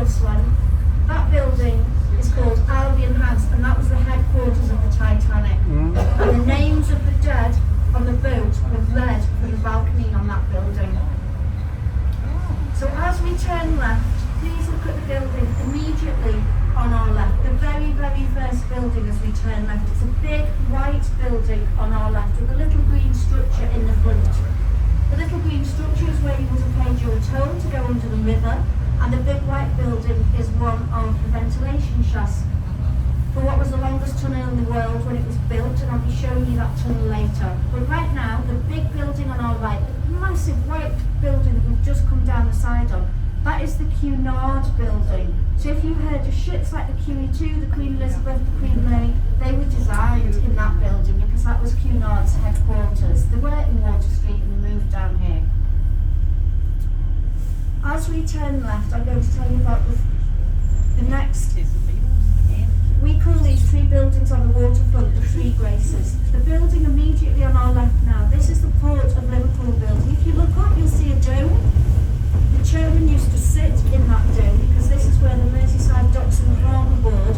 this one. That building is called Albion House, and that was the headquarters of the Titanic. And the names of the dead on the boat were read from the balcony on that building. So as we turn left, please look at the building immediately on our left. The very, very first building as we turn left. It's a big white building on our left with a little green structure in the front. The little green structure is where you would have paid your toll to go under the river, and the big white building is one of the ventilation shafts for what was the longest tunnel in the world when it was built, and I'll be showing you that tunnel later. But right now, the big building on our right, the massive white building that we've just come down the side on, that is the Cunard building. So if you heard of ships like the QE2, the Queen Elizabeth, the Queen Mary, they were designed in that building because that was Cunard's headquarters. They were in Water Street and they moved down here. As we turn left, I'm going to tell you about the next. We call these three buildings on the waterfront the Three Graces. The building immediately on our left now, this is the Port of Liverpool building. If you look up, you'll see a dome. The chairman used to sit in that dome because this is where the Merseyside Docks and Harbour Board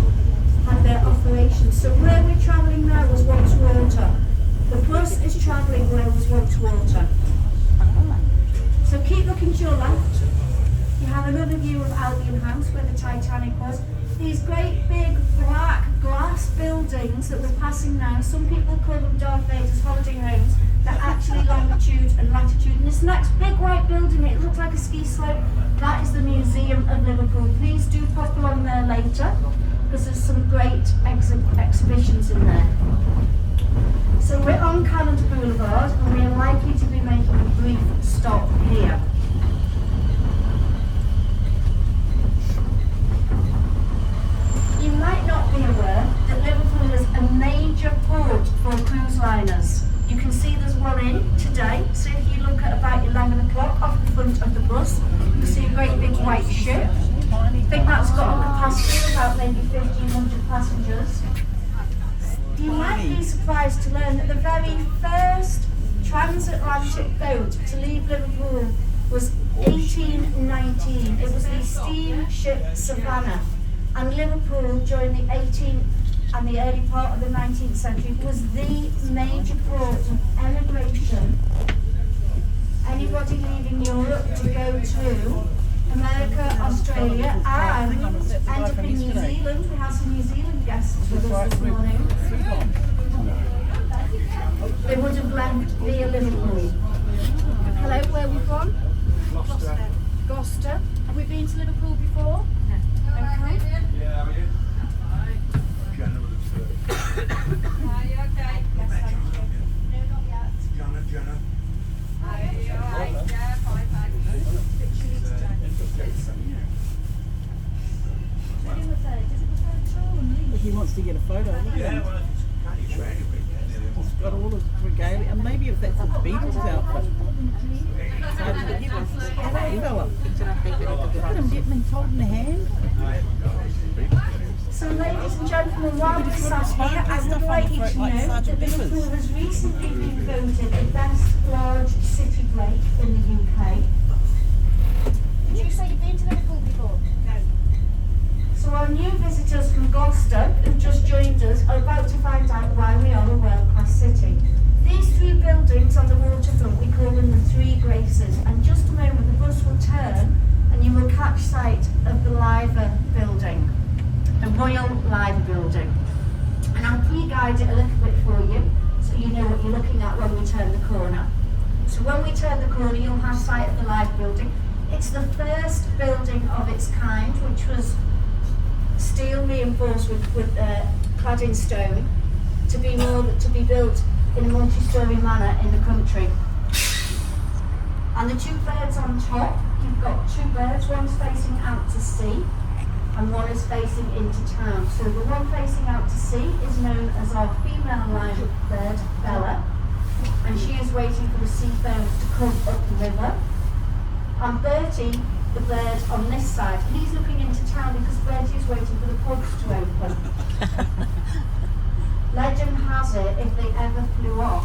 had their operations. So where we're travelling now was once water. The bus is travelling where was once water. So keep looking to your left. You have another view of Albion House where the Titanic was. These great big black glass buildings that we're passing now, some people call them Darth Vader's holiday homes. They're actually longitude and latitude. And this next big white building, it looks like a ski slope, that is the Museum of Liverpool. Please do pop along there later because there's some great exhibitions in there. So we're on Canada Boulevard and we are likely to be making a brief stop here. You might not be aware that Liverpool is a major port for cruise liners. You can see there's one in today, so if you look at about 11 o'clock off the front of the bus, you see a great big white ship. I think that's got a capacity of about maybe 1,500 passengers. You might be surprised to learn that the very first transatlantic boat to leave Liverpool was 1819. It was the steamship Savannah. And Liverpool during the 18th and the early part of the 19th century was the major port of emigration. Anybody leaving Europe to go to America, Australia, and end up in New Zealand. We have some New Zealand guests with us this morning. They would have left via Liverpool. Hello, where are we from? Gloucester. Gloucester. Have we been to Liverpool before? Okay. Yeah, are you? Are you okay? Yes, thank you. No, not yet. Jenna. Are you alright? Yeah, fine, thanks. Literally today. If he wants to get a photo, Yeah, well, it's kind of he's got all the regalia, and maybe if that's a Beatles outfit. Hello, look at him getting me holding the hand. So ladies and gentlemen, while we're sat here, I would like you to know that Liverpool has recently been voted the best large city break in the UK. Did you say you've been to Liverpool before? No. So our new visitors from Gloucester who've just joined us are about to find out why we are a world-class city. These three buildings on the waterfront, we call them the Three Graces, and just a moment the bus will turn and you will catch sight of the Liver building. The Royal Liver building. And I'll pre-guide it a little bit for you so you know what you're looking at when we turn the corner. So when we turn the corner you'll have sight of the Liver building. It's the first building of its kind, which was steel reinforced with clad in stone to be built in a multi-storey manner in the country. And the two birds on top, you've got two birds, one's facing out to sea and one is facing into town. So the one facing out to sea is known as our female live bird, Bella, and she is waiting for the seafarers to come up the river. And Bertie, the bird on this side, he's looking into town because Bertie is waiting for the pubs to open. Legend has it, if they ever flew off,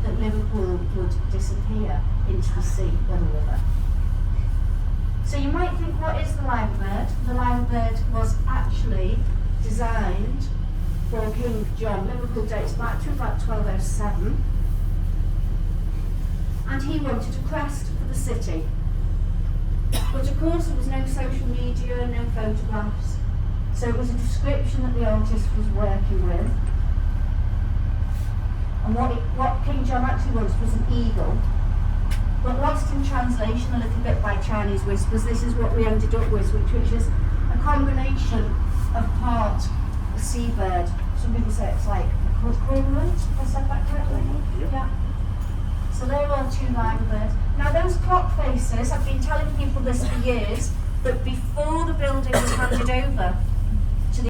that Liverpool would disappear into the sea or the river. So you might think, what is the liver bird? The liver bird was actually designed for King John. Liverpool dates back to about 1207. And he wanted a crest for the city. But of course there was no social media, no photographs. So it was a description that the artist was working with. And what King John actually was an eagle. But lost in translation a little bit by Chinese whispers, this is what we ended up with, which is a combination of part a seabird. Some people say it's like a cormorant, if I said that correctly? Yeah. So they're all two liver birds. Now those clock faces, I've been telling people this for years, but before the building was handed over,